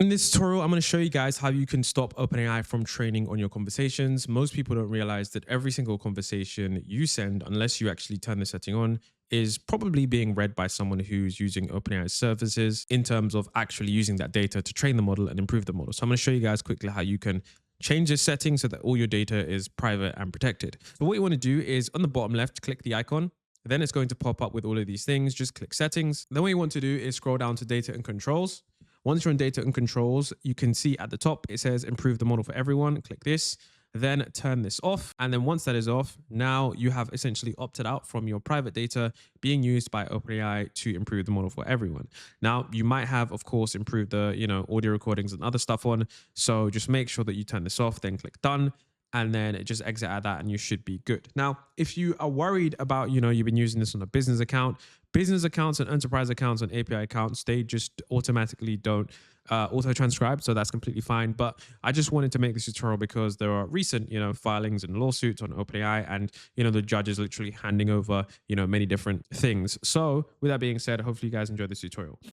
In this tutorial, I'm going to show you guys how you can stop OpenAI from training on your conversations. Most people don't realize that every single conversation you send, unless you actually turn the setting on, is probably being read by someone who's using OpenAI services in terms of actually using that data to train the model and improve the model. So I'm going to show you guys quickly how you can change this setting so that all your data is private and protected. So what you want to do is on the bottom left, click the icon. Then it's going to pop up with all of these things. Just click settings. Then what you want to do is scroll down to data and controls. Once you're in data and controls, you can see at the top, it says improve the model for everyone. Click this, then turn this off. And then once that is off, now you have essentially opted out from your private data being used by OpenAI to improve the model for everyone. Now you might have, of course, improved the, audio recordings and other stuff on. So just make sure that you turn this off, then click done. And then just exit out of that and you should be good. Now, if you are worried about, you've been using this on a business account, business accounts and enterprise accounts and API accounts, they just automatically don't auto-transcribe. So that's completely fine. But I just wanted to make this tutorial because there are recent, filings and lawsuits on OpenAI and, the judge is literally handing over, many different things. So with that being said, hopefully you guys enjoyed this tutorial.